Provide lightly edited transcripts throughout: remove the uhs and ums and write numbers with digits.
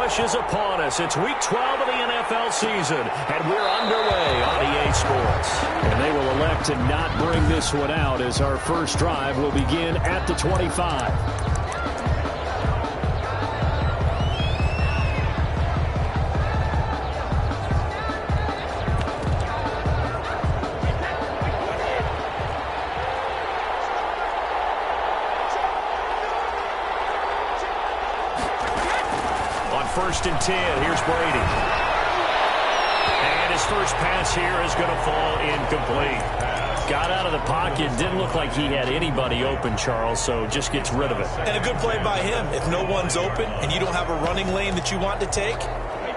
push is upon us. It's Week 12 of the NFL season, and we're underway on EA Sports. And they will elect to not bring this one out as our first drive will begin at the 25. First and 10. Here's Brady. And his first pass here is going to fall incomplete. Got out of the pocket. Didn't look like he had anybody open, Charles, so just gets rid of it. And a good play by him. If no one's open and you don't have a running lane that you want to take,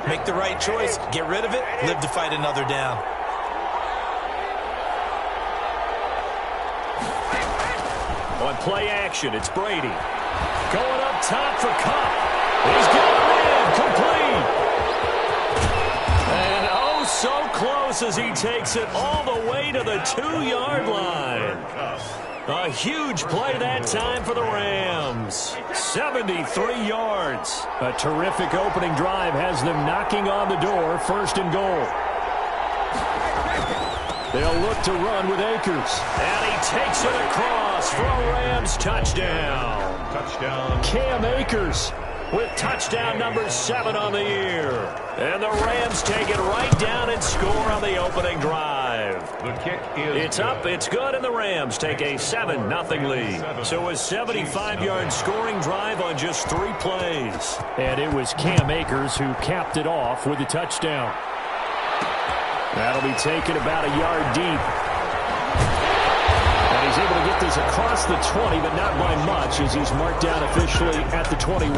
make the right choice. Get rid of it. Live to fight another down. On play action, it's Brady. Going up top for Cup. He's got him in. Complete. And oh, so close as he takes it all the way to the 2-yard line. A huge play that time for the Rams. 73 yards. A terrific opening drive has them knocking on the door. First and goal. They'll look to run with Akers. And he takes it across for a Rams touchdown. Touchdown. Cam Akers with touchdown number 7 on the year. And the Rams take it right down and score on the opening drive. The kick is It's up, it's good, and the Rams take a 7-0 lead. So a 75-yard scoring drive on just 3 plays. And it was Cam Akers who capped it off with a touchdown. That'll be taken about a yard deep. He's able to get this across the 20, but not by much as he's marked down officially at the 21.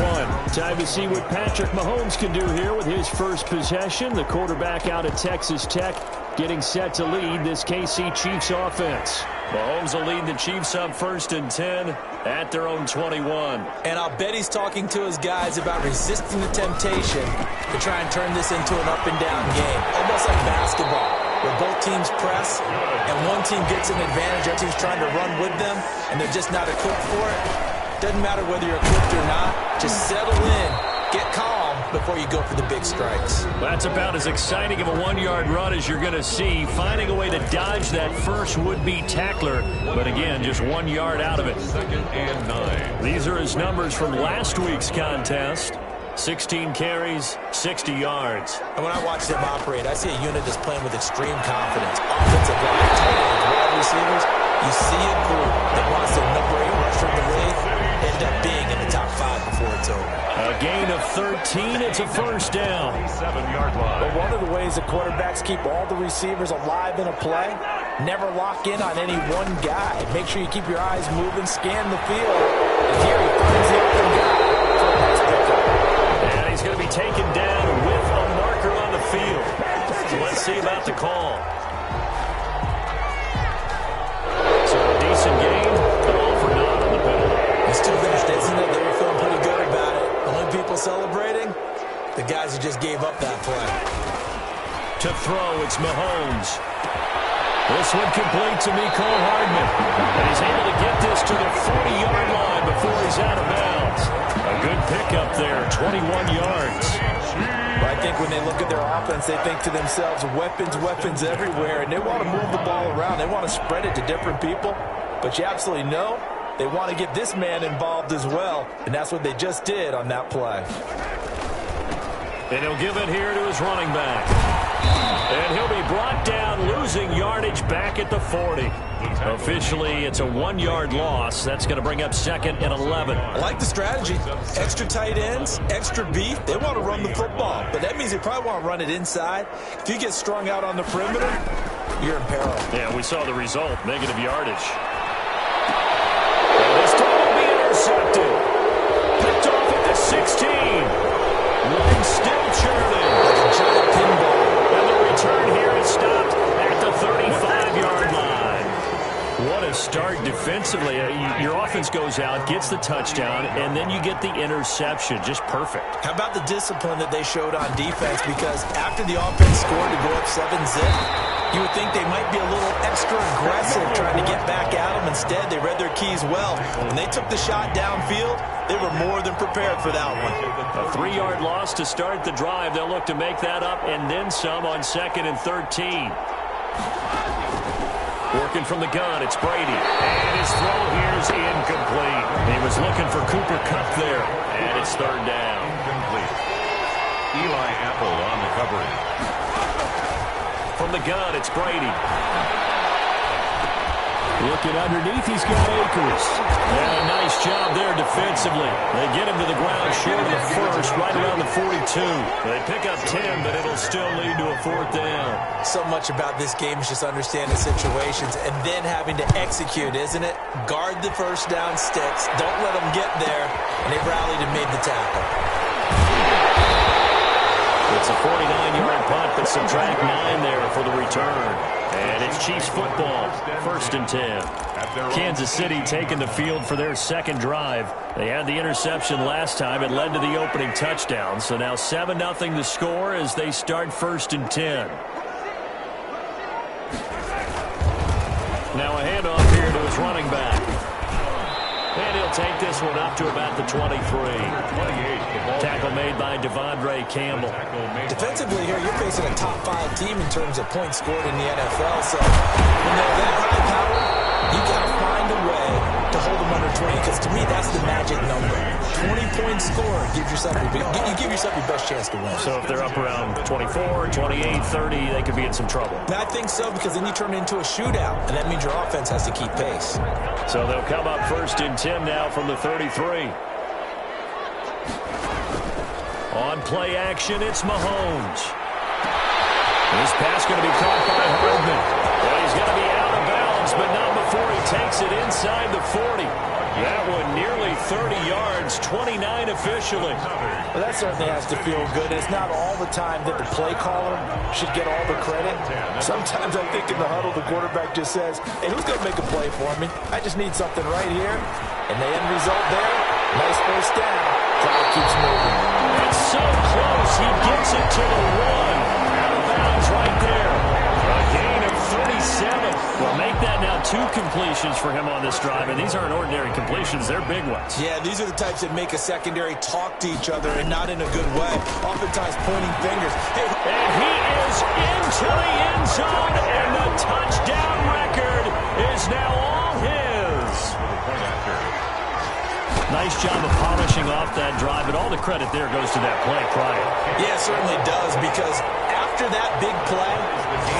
Time to see what Patrick Mahomes can do here with his first possession. The quarterback out at Texas Tech getting set to lead this KC Chiefs offense. Mahomes will lead the Chiefs up first and 10 at their own 21. And I'll bet he's talking to his guys about resisting the temptation to try and turn this into an up-and-down game, almost like basketball, where both teams press, and one team gets an advantage, other team's trying to run with them, and they're just not equipped for it. Doesn't matter whether you're equipped or not. Just settle in, get calm before you go for the big strikes. That's about as exciting of a 1-yard run as you're going to see, finding a way to dodge that first would-be tackler, but again, just 1 yard out of it. 2nd and 9. These are his numbers from last week's contest. 16 carries, 60 yards. And when I watch them operate, I see a unit that's playing with extreme confidence. Offensive line, tight ends, wide receivers. You see a group that wants their number 8 rusher in the league end up being in the top 5 before it's over. A gain of 13. It's a first down. 7-yard line. But one of the ways the quarterbacks keep all the receivers alive in a play, never lock in on any one guy. Make sure you keep your eyes moving, scan the field. And here he finds the open guy for a nice pickup. And he's going to be taken down with a marker on the field. Let's see about the call. So a decent gain, but all for naught on the penalty. It's too bad, isn't it? They were feeling pretty good about it. The only people celebrating, the guys who just gave up that play. To throw, it's Mahomes. This one complete to Mecole Hardman. And he's able to get this to the 40-yard line before he's out of bounds. A good pickup there, 21 yards. But I think when they look at their offense, they think to themselves, weapons, weapons everywhere, and they want to move the ball around. They want to spread it to different people. But you absolutely know they want to get this man involved as well, and that's what they just did on that play. And he'll give it here to his running back. And he'll be brought down, losing yardage back at the 40. Officially, it's a 1-yard loss. That's going to bring up 2nd and 11. I like the strategy. Extra tight ends, extra beef. They want to run the football, but that means they probably want to run it inside. If you get strung out on the perimeter, you're in peril. Yeah, we saw the result, negative yardage. And this time will be intercepted. Picked off at the 16. Line still churning. Like a giant pinball. And the return here is stopped at the 35-yard line. What a start defensively. Your offense goes out, gets the touchdown, and then you get the interception. Just perfect. How about the discipline that they showed on defense? Because after the offense scored to go up 7-zip, you would think they might be a little extra aggressive trying to get back at them. Instead, they read their keys well. When they took the shot downfield, they were more than prepared for that one. A 3-yard loss to start the drive. They'll look to make that up and then some on 2nd and 13. Working from the gun, it's Brady. And his throw here is incomplete. He was looking for Cooper Kupp there. And it's 3rd down. Incomplete. Eli Apple on the coverage. From the gun, it's Brady. Looking underneath, he's got Akers. And a nice job there defensively. They get him to the ground short of the first, right around the 42. They pick up 10, but it'll still lead to a 4th down. So much about this game is just understanding situations and then having to execute, isn't it? Guard the first down sticks. Don't let them get there. And they rallied and made the tackle. It's a 49-yard punt, but subtract 9 there for the return. And it's Chiefs football, 1st and 10. Kansas City taking the field for their 2nd drive. They had the interception last time. It led to the opening touchdown. So now 7-0 the score as they start 1st and 10. Now a handoff here to his running back. And he'll take this one up to about the 23. Tackle made by Devondre Campbell. Defensively here, you're facing a top 5 team in terms of points scored in the NFL. So when they're that high power, you got to find a way to hold them under 20. Because to me, that's the magic number. 20-point score gives yourself you give yourself your best chance to win. So if they're up around 24, 28, 30, they could be in some trouble. I think so, because then you turn it into a shootout, and that means your offense has to keep pace. So they'll come up 1st and 10 now from the 33. On play action, it's Mahomes. This pass going to be caught by Hardman. Well, he's going to be out of bounds, but not before he takes it inside the 40. That one nearly 30 yards, 29 officially. Well, that certainly has to feel good. It's not all the time that the play caller should get all the credit. Sometimes I think in the huddle, the quarterback just says, hey, who's going to make a play for me? I just need something right here. And the end result there, nice first down. Clock keeps moving. It's so close, he gets it to the 1. Out of bounds right there. A gain of 37. Well, make that now 2 completions for him on this drive, and these aren't ordinary completions, they're big ones. Yeah, these are the types that make a secondary talk to each other, and not in a good way. Oftentimes pointing fingers. Hey. And he is into the end zone, and the touchdown record is now all his. Nice job of polishing off that drive, but all the credit there goes to that play prior. Yeah, it certainly does, because after that big play,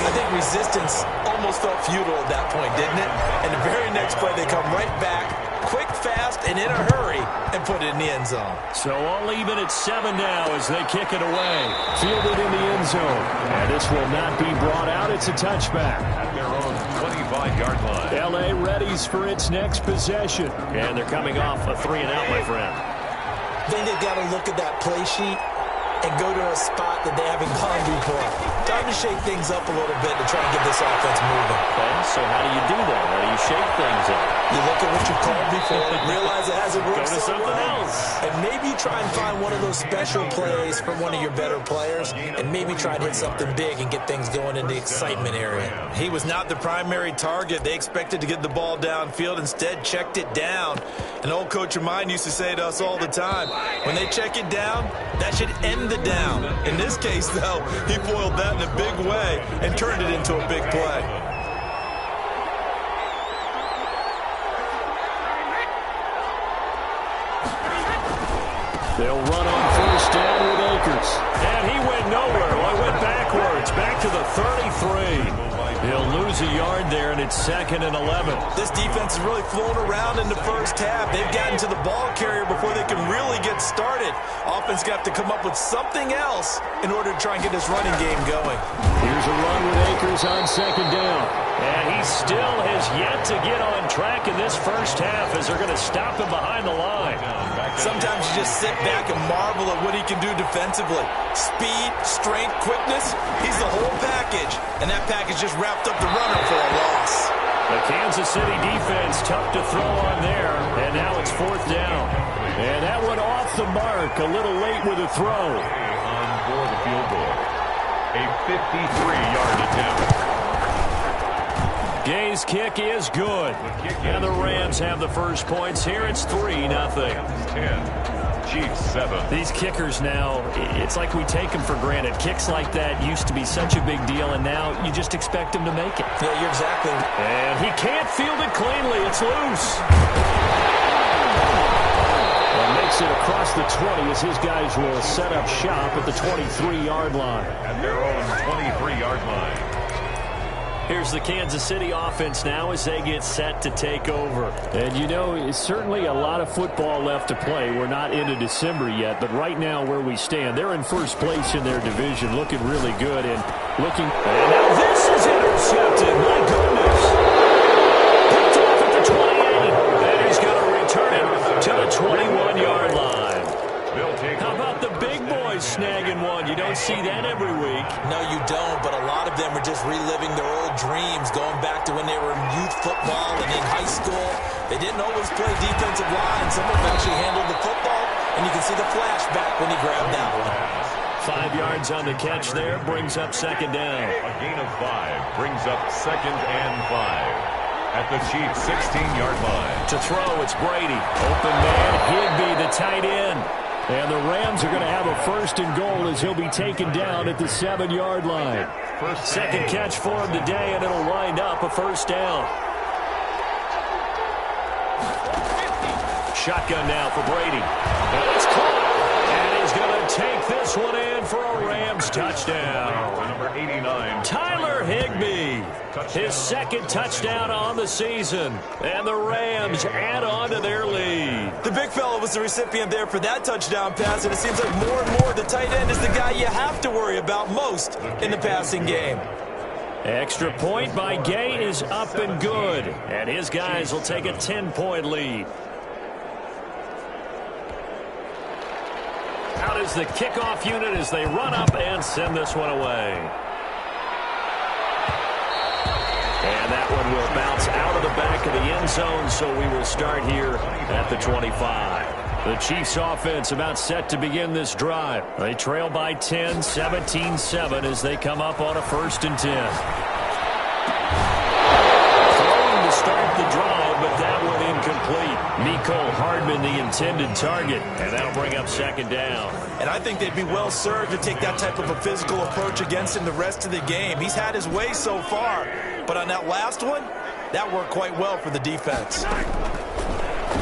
I think resistance almost felt futile at that point, didn't it? And the very next play, they come right back, quick, fast, and in a hurry, and put it in the end zone. So all even at 7 now as they kick it away. Fielded in the end zone. And this will not be brought out. It's a touchback. At their own 25-yard line. L.A. readies for its next possession. And they're coming off a 3-and-out, my friend. I think they've got to look at that play sheet and go to a spot that they haven't gone before. Time to shake things up a little bit to try and get this offense moving. Okay, so how do you do that? How do you shake things up? You look at what you called before, realize it hasn't worked Go to so something well, else. and maybe try and find one of those special plays from one of your better players, and maybe try and hit something big and get things going in the excitement area. He was not the primary target. They expected to get the ball downfield, instead checked it down. An old coach of mine used to say to us all the time, when they check it down, that should end the down. In this case, though, he foiled that in a big way and turned it into a big play. They'll run on first down with Akers. And he went nowhere. Well, he went backwards. Back to the 33. He'll lose a yard there, and it's 2nd and 11. This defense is really flown around in the first half. They've gotten to the ball carrier before they can really get started. Offense got to come up with something else in order to try and get this running game going. Here's a run with Akers on 2nd down. And he still has yet to get on track in this first half as they're going to stop him behind the line. Sometimes you just sit back and marvel at what he can do defensively. Speed, strength, quickness, he's the whole package. And that package just wrapped up the runner for a loss. The Kansas City defense tough to throw on there, and now it's 4th down. And that one off the mark, a little late with a throw. On for the field goal. A 53-yard attempt. Gay's kick is good. And the Rams have the first points here. It's 3-0. 10, Chiefs 7. These kickers now, it's like we take them for granted. Kicks like that used to be such a big deal, and now you just expect them to make it. Yeah, you're exactly. And he can't field it cleanly. It's loose. And makes it across the 20 as his guys will set up shop at the 23-yard line. At their own 23-yard line. Here's the Kansas City offense now as they get set to take over. And, you know, it's certainly a lot of football left to play. We're not into December yet, but right now where we stand, they're in first place in their division, looking really good and looking. And now this is intercepted. My goodness. Picked off at the 28. And he's going to return it to the 21-yard line. How about the big boys snagging one? You don't see that every week. No, you don't, but a lot of them are just reliving their old dreams, going back to when they were in youth football and in high school. They didn't always play defensive line. Some of them actually handled the football, and you can see the flashback when he grabbed that one. 5 yards on the catch there, brings up 2nd down. A gain of 5 brings up 2nd and 5. At the Chiefs' 16-yard line. To throw, it's Brady. Open man, Higbee, the tight end. And the Rams are going to have a 1st and goal as he'll be taken down at the 7-yard line. Second catch for him today, and it'll wind up a 1st down. Shotgun now for Brady. And it's caught. And he's going to take this one in for a Rams touchdown. Number 89. Tyler Higbee. His 2nd touchdown on the season. And the Rams add on to their lead. The big fella was the recipient there for that touchdown pass, and it seems like more and more the tight end is the guy you have to worry about most in the passing game. Extra point by Gay is up and good. And his guys will take a 10-point lead. Out is the kickoff unit as they run up and send this one away. And that one will bounce out of the back of the end zone, so we will start here at the 25. The Chiefs offense about set to begin this drive. They trail by 10, 17-7 as they come up on a 1st and 10. Throwing to start the drive, but that one incomplete. Mecole Hardman, the intended target, and that'll bring up 2nd down. And I think they'd be well served to take that type of a physical approach against him the rest of the game. He's had his way so far, but on that last one, that worked quite well for the defense.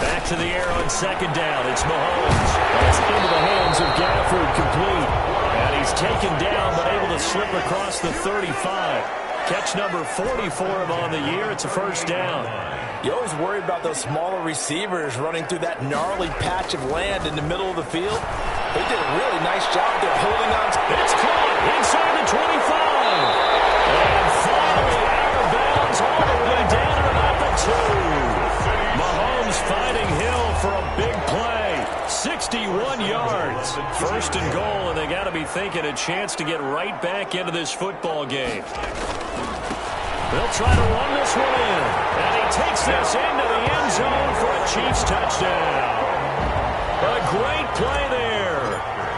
Back to the air on 2nd down. It's Mahomes. That's into the hands of Gafford, complete. And he's taken down, but able to slip across the 35. Catch number 40 for him on the year. It's a 1st down. You always worry about those smaller receivers running through that gnarly patch of land in the middle of the field. They did a really nice job there holding on. It's caught inside the 25. And finally out of bounds all the way down to about the 2. Mahomes finding Hill for a big play. 61 yards. 1st and goal, and they got to be thinking a chance to get right back into this football game. They'll try to run this one in. And he takes this into the end zone for a Chiefs touchdown. A great play there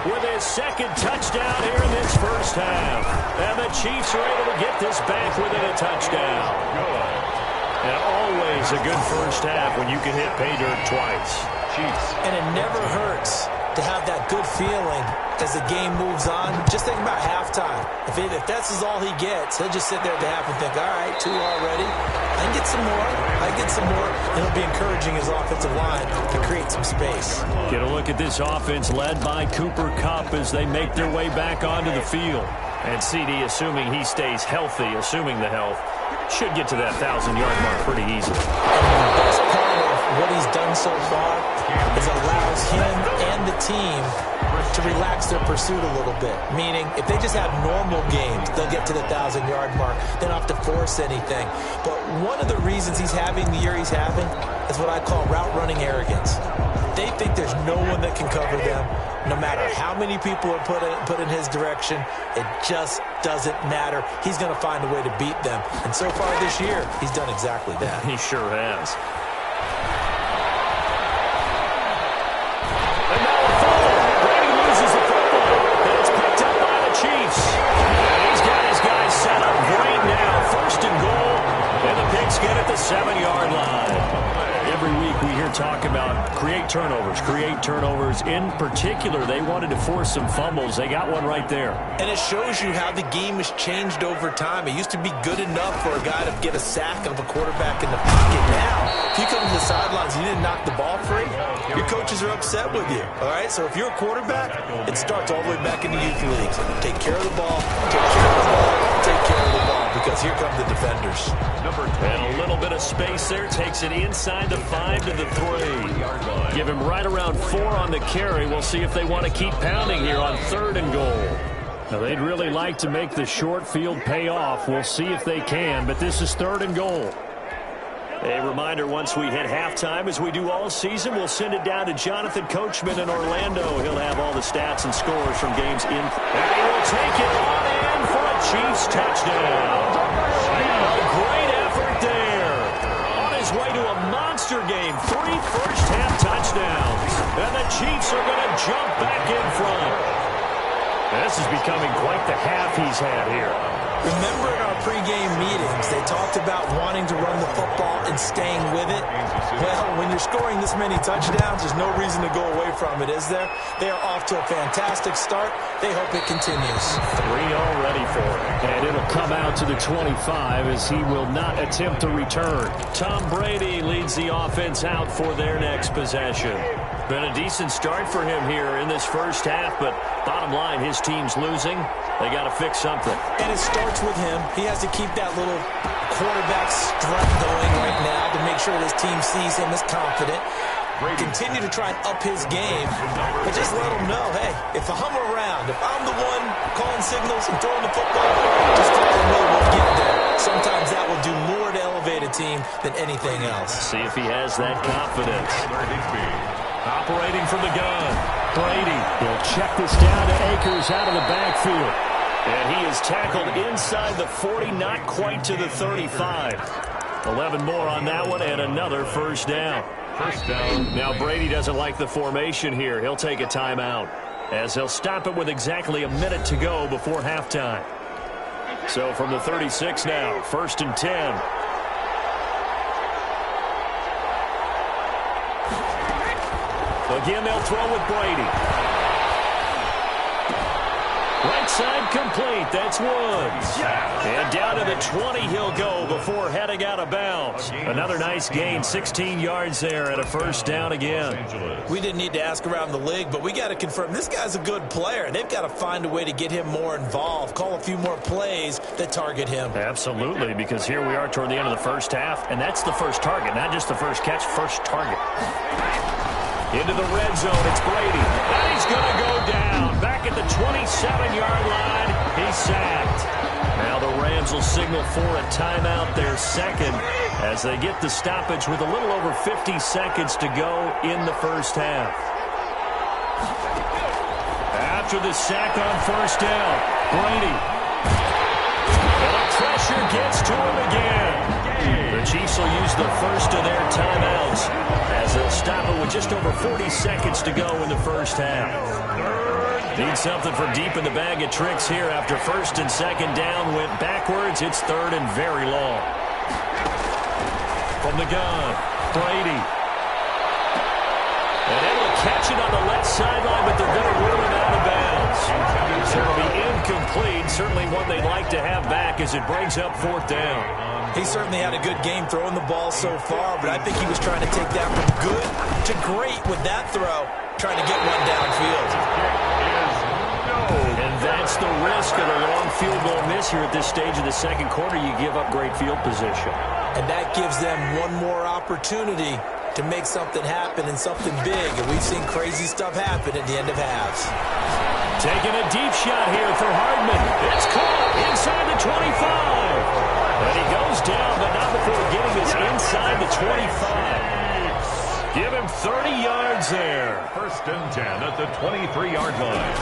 with his 2nd touchdown here in this 1st half. And the Chiefs are able to get this back within a touchdown. And always a good 1st half when you can hit pay dirt twice. Chiefs. And it never hurts to have that good feeling as the game moves on. Just think about halftime. If that's all he gets, he'll just sit there at the half and think, all right, 2 already. I can get some more. I can get some more. And it'll be encouraging his offensive line to create some space. Get a look at this offense led by Cooper Kupp as they make their way back onto the field. And CD, assuming he stays healthy, assuming the health, should get to that 1,000-yard mark pretty easily. And the best part of what he's done so far is allows him and the team to relax their pursuit a little bit. Meaning, if they just have normal games, they'll get to the 1,000-yard mark. They don't have to force anything. But one of the reasons he's having the year he's having is what I call route running arrogance. They think there's no one that can cover them. No matter how many people are put in his direction, it just doesn't matter. He's going to find a way to beat them. And so far this year, he's done exactly that. He sure has. And now a fumble. Brady loses the football. And it's picked up by the Chiefs. And he's got his guys set up great now. First and goal. And the Pigs get at the 7-yard line. Every week we hear talk about create turnovers. In particular, they wanted to force some fumbles. They got one right there. And it shows you how the game has changed over time. It used to be good enough for a guy to get a sack of a quarterback in the pocket. Now, if you come to the sidelines and you didn't knock the ball free, your coaches are upset with you. All right? So if you're a quarterback, it starts all the way back in the youth leagues. Take care of the ball, take care of the ball, take care of the ball, because here come the defenders. And a little bit of space there. Takes it inside the 5 to the 3. Give him right around 4 on the carry. We'll see if they want to keep pounding here on 3rd and goal. Now, they'd really like to make the short field pay off. We'll see if they can, but this is 3rd and goal. A reminder, once we hit halftime, as we do all season, we'll send it down to Jonathan Coachman in Orlando. He'll have all the stats and scores from games in. And he will take it on in for a Chiefs touchdown. A great effort there. On his way to a monster game. 3 first-half touchdowns. And the Chiefs are going to jump back in front. This is becoming quite the half he's had here. Remember in our pregame meetings, they talked about wanting to run the football and staying with it. Well, when you're scoring this many touchdowns, there's no reason to go away from it, is there? They are off to a fantastic start. They hope it continues. 3 already for him. And it'll come out to the 25 as he will not attempt to return. Tom Brady leads the offense out for their next possession. Been a decent start for him here in this first half, but bottom line, his team's losing. They got to fix something. And it starts with him. He has to keep that little quarterback strut going right now to make sure his team sees him as confident. Continue to try and up his game, but just let him know, hey, if I'm around, if I'm the one calling signals and throwing the football, just let him know we'll get there. Sometimes that will do more to elevate a team than anything else. See if he has that confidence. Operating from the gun. Brady will check this down to Akers out of the backfield. And he is tackled inside the 40, not quite to the 35. 11 more on that one, and another first down. First down. Now Brady doesn't like the formation here. He'll take a timeout, as he'll stop it with exactly a minute to go before halftime. So from the 36 now, 1st and 10. Again, they'll throw with Brady. Right side complete. That's Woods. And down to the 20 he'll go before heading out of bounds. Another nice gain, 16 yards there and a first down again. We didn't need to ask around the league, but we got to confirm this guy's a good player. They've got to find a way to get him more involved, call a few more plays that target him. Absolutely, because here we are toward the end of the first half, and that's the first target, not just the first catch, first target. Into the red zone, it's Brady. And he's going to go down. Back at the 27-yard line, he's sacked. Now the Rams will signal for a timeout, their second, as they get the stoppage with a little over 50 seconds to go in the first half. After the sack on first down, Brady. And the pressure gets to him again. The Chiefs will use the first of their timeouts as they'll stop it with just over 40 seconds to go in the first half. Need something from deep in the bag of tricks here after first and second down went backwards. It's third and very long. From the gun, Brady. And able to catch it on the left sideline, but they're going to rule him out of bounds. So it'll be incomplete. Certainly one they'd like to have back as it brings up 4th down. He certainly had a good game throwing the ball so far, but I think he was trying to take that from good to great with that throw, trying to get one downfield. And that's the risk of a long field goal miss here at this stage of the second quarter. You give up great field position. And that gives them one more opportunity to make something happen and something big. And we've seen crazy stuff happen at the end of halves. Taking a deep shot here for Hardman. It's caught inside the 25. And he goes down, but not before getting this inside the 25. Give him 30 yards there. First and 10 at the 23-yard line.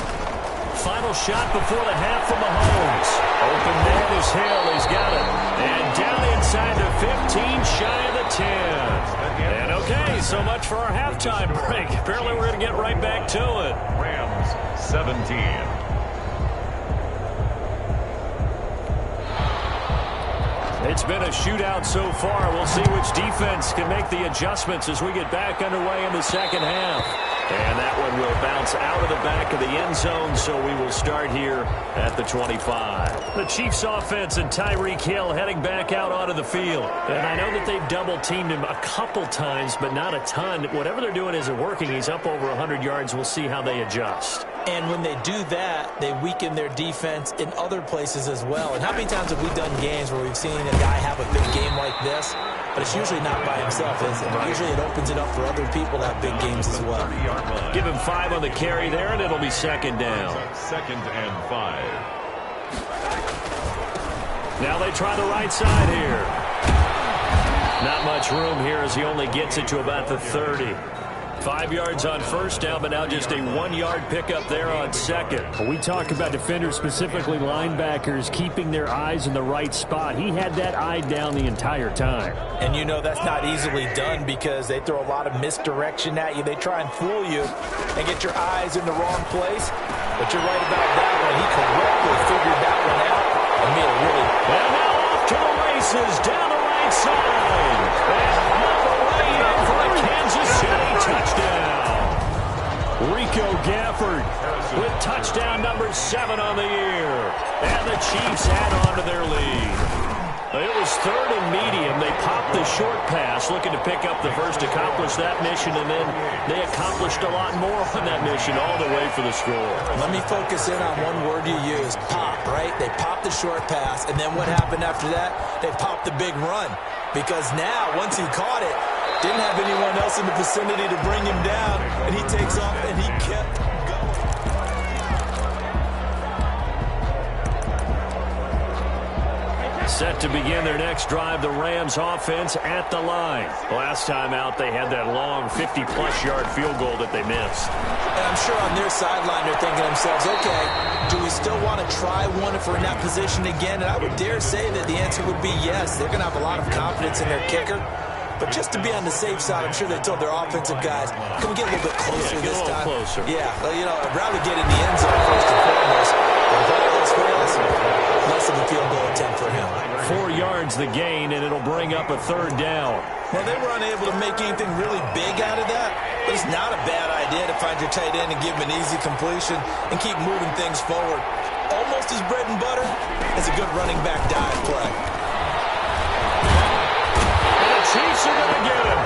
Final shot before the half from Mahomes. Open man is Hill. He's got it. And down inside the 15, shy of the 10. And okay, so much for our halftime break. Apparently we're going to get right back to it. Rams 17. It's been a shootout so far. We'll see which defense can make the adjustments as we get back underway in the second half. And that one will bounce out of the back of the end zone, so we will start here at the 25. The Chiefs offense and Tyreek Hill heading back out onto the field. And I know that they've double-teamed him a couple times, but not a ton. Whatever they're doing isn't working. He's up over 100 yards. We'll see how they adjust. And when they do that, they weaken their defense in other places as well. And how many times have we done games where we've seen a guy have a big game like this? But it's usually not by himself, is it? Usually it opens it up for other people to have big games as well. Give him 5 on the carry there, and it'll be second down. Second and 5. Now they try the right side here. Not much room here as he only gets it to about the 30. 5 yards on first down, but now just a 1-yard pickup there on second. We talk about defenders, specifically linebackers, keeping their eyes in the right spot. He had that eye down the entire time. And you know that's not easily done because they throw a lot of misdirection at you. They try and fool you and get your eyes in the wrong place. But you're right about that one. He correctly figured that one out and made it really... And now off to the races down the right side. And all the way in for a Kansas City touchdown. Rico Gafford with touchdown number 7 on the year. And the Chiefs add on to their lead. It was third and medium. They popped the short pass, looking to pick up the first, accomplish that mission, and then they accomplished a lot more on that mission all the way for the score. Let me focus in on one word you used, pop, right? They popped the short pass, and then what happened after that? They popped the big run. Because now, once he caught it, didn't have anyone else in the vicinity to bring him down, and he takes off, and he kept going. Set to begin their next drive, the Rams offense at the line. Last time out, they had that long 50-plus yard field goal that they missed. And I'm sure on their sideline they're thinking to themselves, okay, do we still want to try one if we're in that position again? And I would dare say that the answer would be yes. They're going to have a lot of confidence in their kicker. But just to be on the safe side, I'm sure they told their offensive guys, can we get a little bit closer this time? Closer. Yeah, well, you know, I'd rather get in the end zone first and foremost. But if all else fails, less of a field goal attempt for him. 4 yards the gain, and it'll bring up a third down. Well, they were unable to make anything really big out of that, but it's not a bad idea to find your tight end and give him an easy completion and keep moving things forward. Almost as bread and butter as a good running back dive play. Chiefs are going to get him.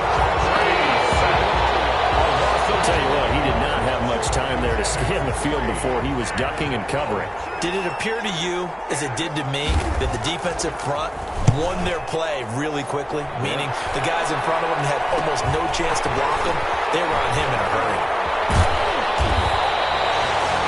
I'll tell you what, he did not have much time there to scan the field before he was ducking and covering. Did it appear to you, as it did to me, that the defensive front won their play really quickly? Meaning the guys in front of them had almost no chance to block him. They were on him in a hurry.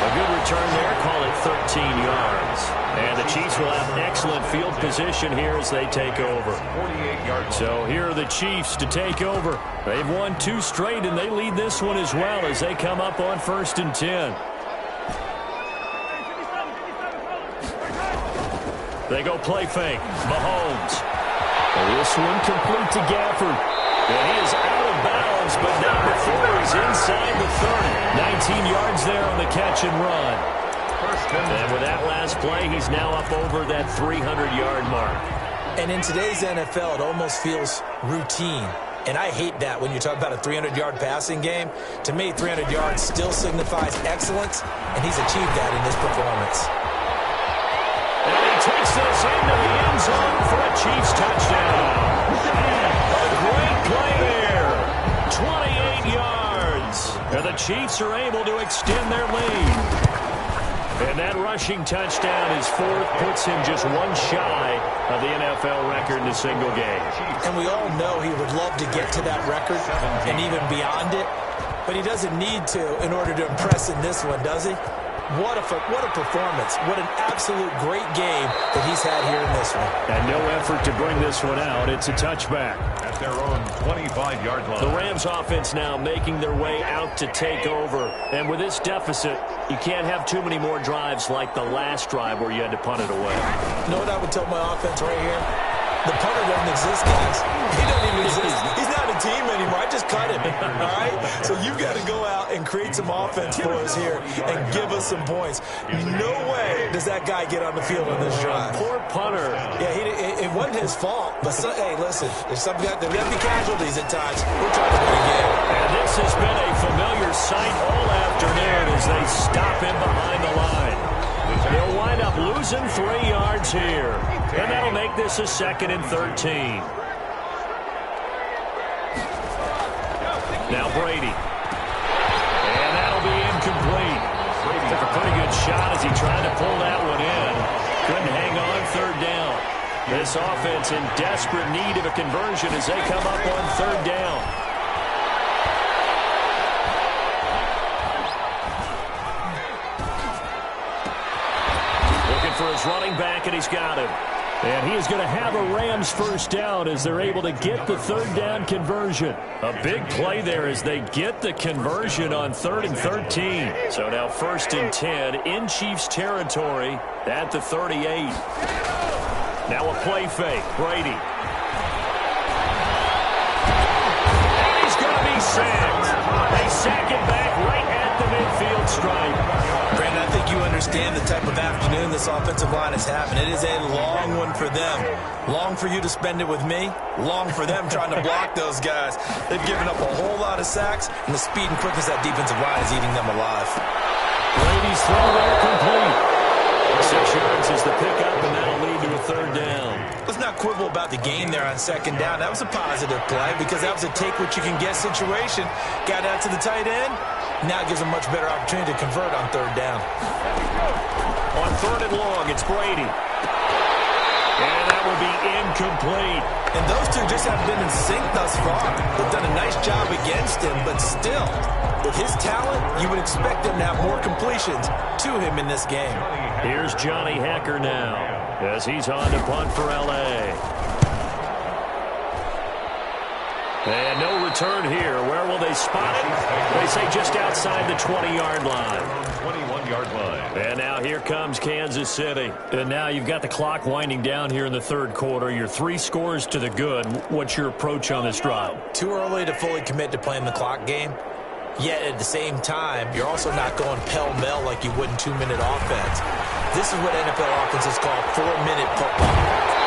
A good return there, call it 13 yards. And the Chiefs will have excellent field position here as they take over. 48 yards. So here are the Chiefs to take over. They've won 2 straight, and they lead this one as well as they come up on 1st and 10. They go play fake. Mahomes. This one complete to Gafford. And he is out of bounds, but not before he's inside the 30. 19 yards there on the catch and run. And with that last play, he's now up over that 300-yard mark. And in today's NFL, it almost feels routine. And I hate that when you talk about a 300-yard passing game. To me, 300 yards still signifies excellance, and he's achieved that in this performance. And he takes this into the end zone for a Chiefs touchdown. A great play there. 28 yards. And the Chiefs are able to extend their lead. And that rushing touchdown is 4th, puts him just 1 shy of the NFL record in a single game. And we all know he would love to get to that record and even beyond it, but he doesn't need to in order to impress in this one, does he? What a performance. What an absolute great game that he's had here in this one. And no effort to bring this one out. It's a touchback. At their own 25-yard line. The Rams offense now making their way out to take over. And with this deficit, you can't have too many more drives like the last drive where you had to punt it away. You know what I would tell my offense right here? The punter doesn't exist, guys. He doesn't even exist. He's not a team anymore. I just cut him, all right? So you've got to go out and create some offense for us here and give us some points. No way does that guy get on the field on this drive. Poor punter. Yeah, it wasn't his fault. But, hey, listen, there's some guys that have casualties at times. We're trying to win a game. And this has been a familiar sight all afternoon as they stop him behind the line. They'll wind up losing 3 yards here. And that'll make this a 2nd and 13. Now Brady. And that'll be incomplete. Took a pretty good shot as he tried to pull that one in. Couldn't hang on 3rd down. This offense in desperate need of a conversion as they come up on 3rd down. Looking for his running back, and he's got him. And he is going to have a Rams first down as they're able to get the 3rd down conversion. A big play there as they get the conversion on 3rd and 13. So now 1st and 10 in Chiefs territory at the 38. Now a play fake. Brady. And he's going to be sacked. They sack him back right at the midfield stripe. Brandon, I think you understand the type of afternoon this offensive line is having. It is a long one for them. Long for you to spend it with me. Long for them trying to block those guys. They've given up a whole lot of sacks, and the speed and quickness of that defensive line is eating them alive. Brady's throw there complete. 6 yards is the pickup, and that'll lead to a 3rd down. Let's not quibble about the gain there on 2nd down. That was a positive play because that was a take-what-you-can-get situation. Got out to the tight end. Now it gives them a much better opportunity to convert on 3rd down. On 3rd and long, it's Brady. And that will be incomplete. And those two just haven't been in sync thus far. They've done a nice job against him, but still, with his talent, you would expect him to have more completions to him in this game. Here's Johnny Hecker now as he's on to punt for L.A. And no return here. Where will they spot it? They say just outside the 20-yard line. 21-yard line. And now here comes Kansas City. And now you've got the clock winding down here in the 3rd quarter. You're 3 scores to the good. What's your approach on this drive? Too early to fully commit to playing the clock game. Yet at the same time, you're also not going pell-mell like you would in 2-minute offense. This is what NFL offenses call 4-minute football.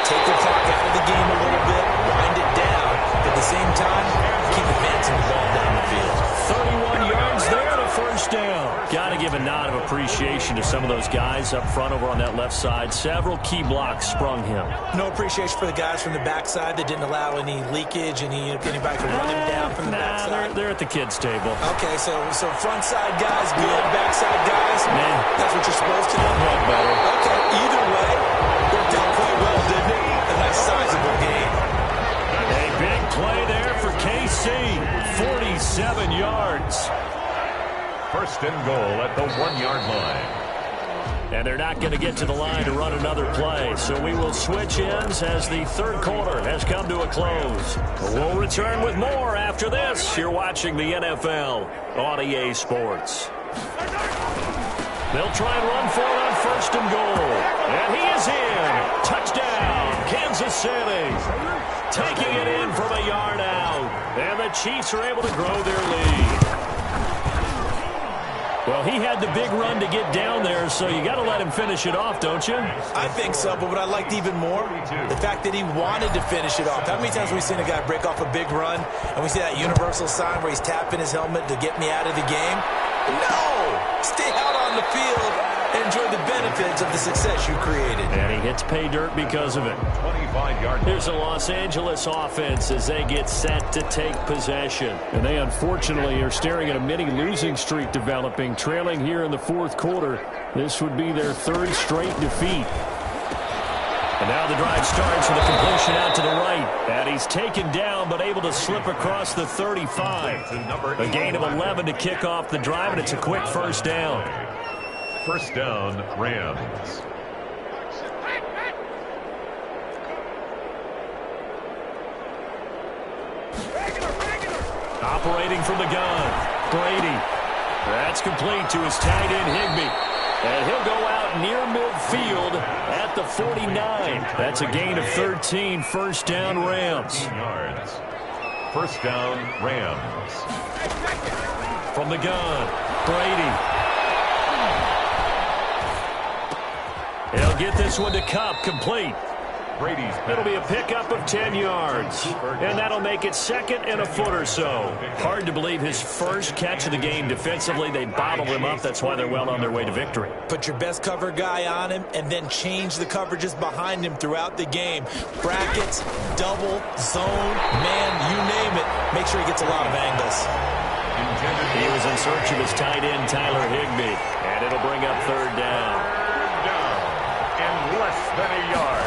Take the clock out of the game a little bit, wind it down, but at the same time, keep advancing the ball down the field. 31 yards there to 1st down. Got to give a nod of appreciation to some of those guys up front over on that left side. Several key blocks sprung him. No appreciation for the guys from the backside that didn't allow any leakage, anybody could run him down from the backside. They're at the kids' table. Okay, so front side guys good, backside guys, Man, that's what you're supposed to do. Not better. Okay, either way, worked out quite well, didn't it? A nice sizable game. A big play there for KC. 47 yards. 1st and goal at the 1-yard line. And they're not going to get to the line to run another play. So we will switch ends as the 3rd quarter has come to a close. We'll return with more after this. You're watching the NFL on EA Sports. They'll try and run for it on 1st and goal. And he is in. Touchdown, Kansas City. Taking it in from a yard out. And the Chiefs are able to grow their lead. Well, he had the big run to get down there, so you got to let him finish it off, don't you? I think so, but what I liked even more, the fact that he wanted to finish it off. How many times have we seen a guy break off a big run, and we see that universal sign where he's tapping his helmet to get me out of the game? No! Stay out on the field and enjoy the benefits of the success you created. And he hits pay dirt because of it. 25-yard. Here's the Los Angeles offense as they get set to take possession. And they unfortunately are staring at a mini losing streak developing, trailing here in the 4th quarter. This would be their 3rd straight defeat. And now the drive starts with a completion out to the right. And he's taken down but able to slip across the 35. A gain of 11 to kick off the drive, and it's a quick 1st down. First down, Rams. Operating from the gun, Brady. That's complete to his tight end, Higbee. And he'll go out near midfield at the 49. That's a gain of 13, first down, Rams. Yards. First down, Rams. From the gun, Brady. He'll get this one to Cup, complete. Brady's pass. It'll be a pickup of 10 yards. And that'll make it second and a foot or so. Hard to believe his first catch of the game defensively. They bottled him up. That's why they're well on their way to victory. Put your best cover guy on him and then change the coverages behind him throughout the game. Brackets, double, zone, man, you name it. Make sure he gets a lot of angles. He was in search of his tight end, Tyler Higbee. And it'll bring up third down. And less than a yard.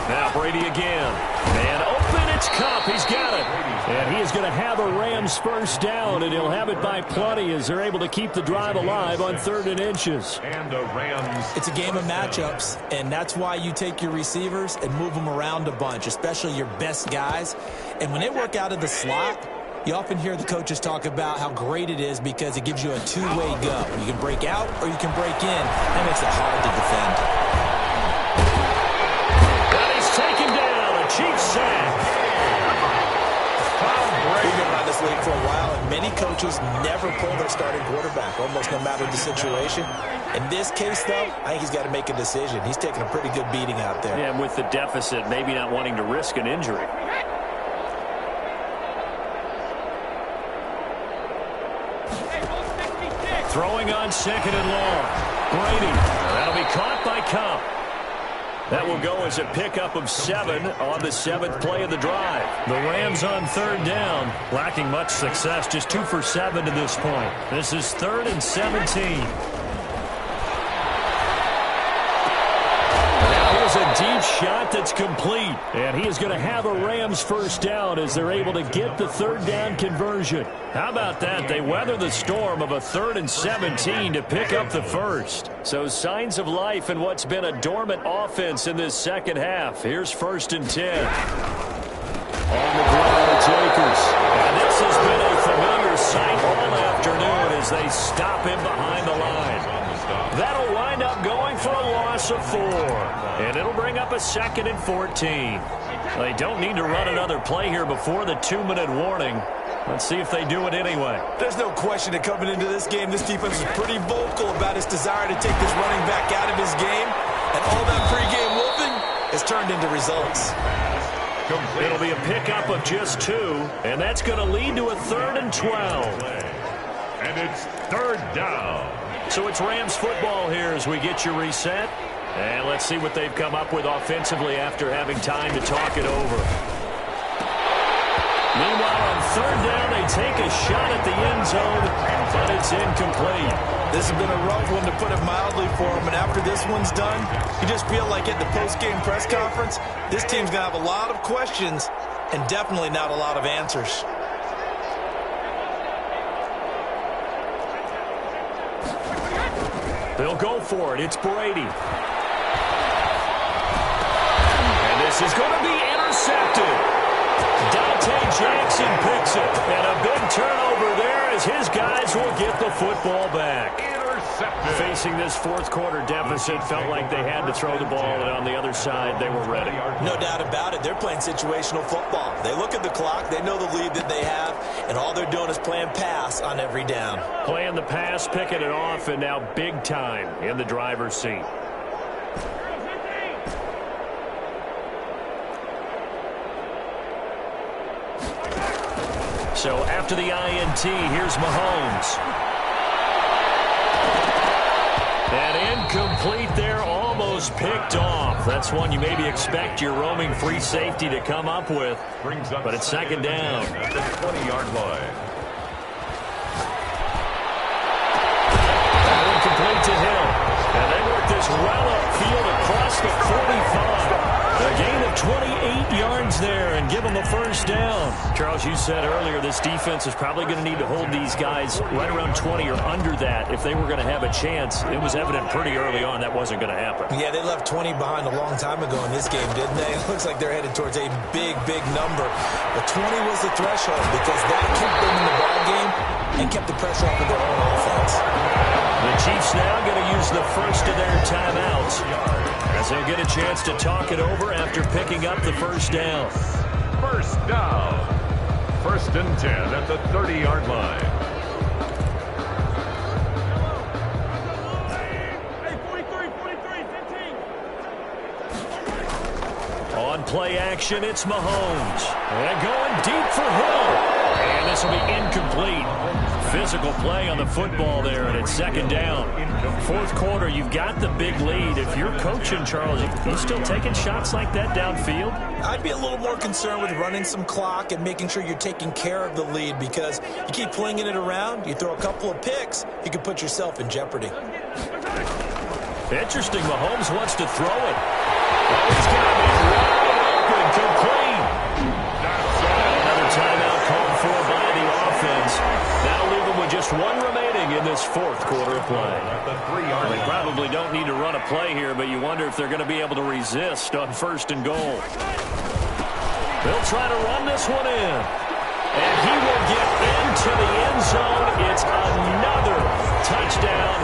Now Brady again. Man open, it's Cup. He's got it. And he is going to have a Rams first down, and he'll have it by plenty as they're able to keep the drive alive on 3rd and inches. And a Rams. It's a game of matchups, and that's why you take your receivers and move them around a bunch, especially your best guys. And when they work out of the slot, you often hear the coaches talk about how great it is because it gives you a two-way go. You can break out or you can break in. That makes it hard to defend. Taken down, a cheap sack. We've been around this league for a while, and many coaches never pull their starting quarterback, almost no matter the situation. In this case, though, I think he's got to make a decision. He's taking a pretty good beating out there. Yeah, and with the deficit, maybe not wanting to risk an injury. Throwing on 2nd and long. Brady. That'll be caught by Cup. That will go as a pickup of 7 on the 7th play of the drive. The Rams on 3rd down, lacking much success, just 2 for 7 to this point. This is 3rd and 17. Now here's a deep shot that's complete, and he is going to have a Rams first down as they're able to get the 3rd down conversion. How about that? They weather the storm of a 3rd and 17 to pick up the first. So signs of life in what's been a dormant offense in this second half. Here's 1st and 10. On the ground, the takers. And this has been a familiar sight all afternoon as they stop him behind the line. That'll wind up going for a loss of 4. And it'll bring up a 2nd and 14. They don't need to run another play here before the 2-minute warning. Let's see if they do it anyway. There's no question that coming into this game, this defense is pretty vocal about its desire to take this running back out of his game. And all that pregame whooping has turned into results. It'll be a pickup of just 2, and that's going to lead to a 3rd and 12. And it's 3rd down. So it's Rams football here as we get you reset. And let's see what they've come up with offensively after having time to talk it over. Meanwhile, on 3rd down, they take a shot at the end zone, but it's incomplete. This has been a rough one, to put it mildly, for them. And after this one's done, you just feel like at the post-game press conference, this team's going to have a lot of questions and definitely not a lot of answers. They'll go for it. It's Brady. And this is going to be intercepted. Dante Jackson picks it. And a big turnover there as his guys will get the football back. Intercepted. Facing this 4th quarter deficit, felt like they had to throw the ball, and on the other side, they were ready. No doubt about it. They're playing situational football. They look at the clock, they know the lead that they have, and all they're doing is playing pass on every down. Playing the pass, picking it off, and now big time in the driver's seat. So after the INT, here's Mahomes. And incomplete there, almost picked off. That's one you maybe expect your roaming free safety to come up with. But it's 2nd down. At the 20-yard line. That one complete to him. And they work this well upfield across the 45. A gain of 28 yards there and give them a first down. Charles, you said earlier this defense is probably going to need to hold these guys right around 20 or under that if they were going to have a chance. It was evident pretty early on that wasn't going to happen. Yeah, they left 20 behind a long time ago in this game, didn't they? It looks like they're headed towards a big, big number. But 20 was the threshold because that kept them in the ball game and kept the pressure off of their own offense. The Chiefs now going to use the first of their timeouts as they'll get a chance to talk it over after picking up the first down. First down. 1st and 10 at the 30-yard line. On play action, it's Mahomes. And going deep for Hill. And this will be incomplete. Physical play on the football there, and it's 2nd down. 4th quarter, you've got the big lead. If you're coaching, Charles, you still taking shots like that downfield? I'd be a little more concerned with running some clock and making sure you're taking care of the lead because you keep flinging it around, you throw a couple of picks, you can put yourself in jeopardy. Interesting, Mahomes wants to throw it. Oh, he's got to be wide open, complete. Another timeout called for by the offense. That'll leave them with just one remaining in this 4th quarter of play. They probably don't need to run a play here, but you wonder if they're going to be able to resist on 1st and goal. They'll try to run this one in. And he will get into the end zone. It's another touchdown.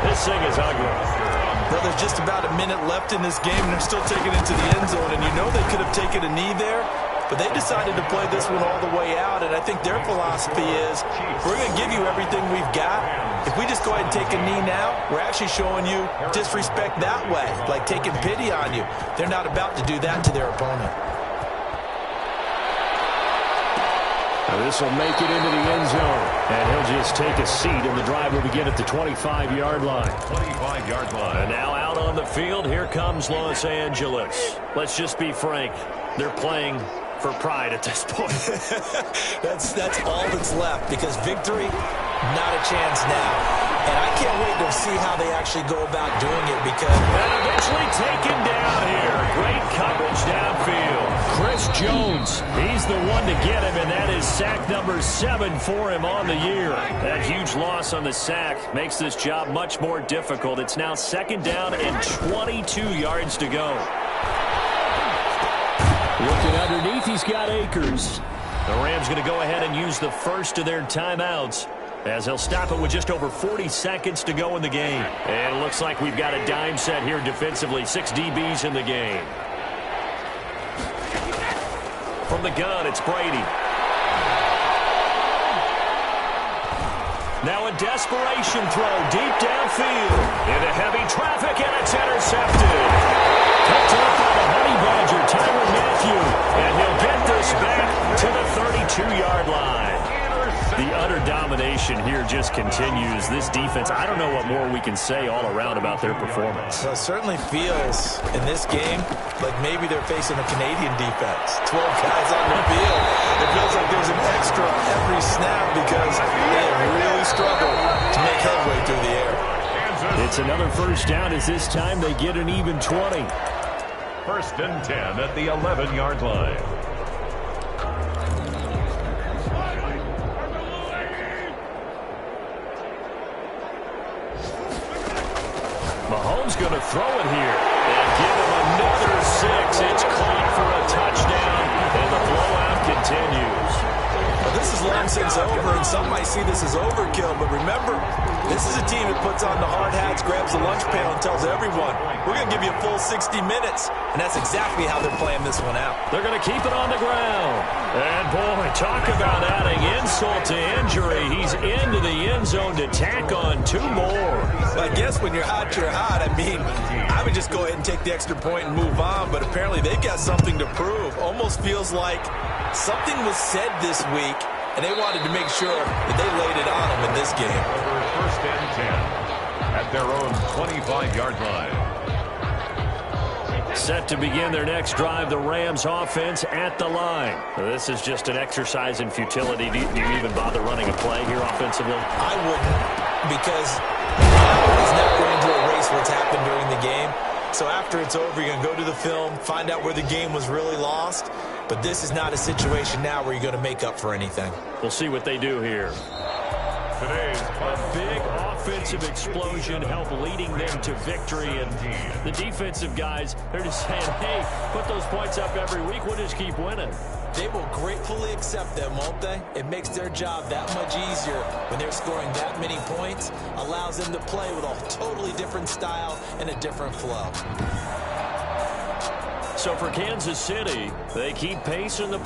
This thing is ugly. Well, there's just about a minute left in this game, and they're still taking it into the end zone. And you know they could have taken a knee there, but they decided to play this one all the way out. And I think their philosophy is, we're going to give you everything we've got. If we just go ahead and take a knee now, we're actually showing you disrespect that way, like taking pity on you. They're not about to do that to their opponent. This will make it into the end zone. And he'll just take a seat, and the drive will begin at the 25-yard line. 25-yard line. And now out on the field, here comes Los Angeles. Let's just be frank. They're playing for pride at this point. That's all that's left because victory, not a chance now. And I can't wait to see how they actually go about doing it because... And eventually taken down here. Great coverage downfield. Chris Jones, he's the one to get him, and that is sack number 7 for him on the year. That huge loss on the sack makes this job much more difficult. It's now 2nd down and 22 yards to go. Looking underneath, he's got Akers. The Rams going to go ahead and use the first of their timeouts as they'll stop it with just over 40 seconds to go in the game. And it looks like we've got a dime set here defensively. 6 DBs in the game. From the gun, it's Brady. Now a desperation throw deep downfield. Into heavy traffic, and it's intercepted. Picked up by the Honey Badger, Tyrann Mathieu. And he'll get this back to the 32-yard line. The utter domination here just continues. This defense, I don't know what more we can say all around about their performance. Well, it certainly feels in this game like maybe they're facing a Canadian defense. 12 guys on the field. It feels like there's an extra on every snap because they have really struggled to make headway through the air. It's another first down as this time they get an even 20. 1st and 10 at the 11-yard line. Mahomes going to throw it here and give him another 6. It's caught for a touchdown, and the blowout continues. Well, this is long since over, and some might see this as overkill, but remember, this is a team that puts on the hard hats, grabs the lunch pail, and tells everyone, we're going to give you a full 60 minutes, and that's exactly how they're playing this one out. They're going to keep it on the ground. And, boy, talk about adding insult to injury. He's into the end zone to tack on 2 more. I guess when you're hot, you're hot. I mean, I would just go ahead and take the extra point and move on, but apparently they've got something to prove. Almost feels like something was said this week, and they wanted to make sure that they laid it on them in this game. 1st and 10 at their own 25-yard line. Set to begin their next drive, the Rams offense at the line. This is just an exercise in futility. Do you even bother running a play here offensively? I wouldn't, because he's not going to erase what's happened during the game. So So after it's over, you're going to go to the film, find out where the game was really lost. But this is not a situation now where you're going to make up for anything. We'll see what they do here. Today's A big offensive explosion helped leading them to victory. And the defensive guys, they're just saying, hey, put those points up every week. We'll just keep winning. They will gratefully accept them, won't they? It makes their job that much easier when they're scoring that many points. Allows them to play with a totally different style and a different flow. So for Kansas City, they keep pace in the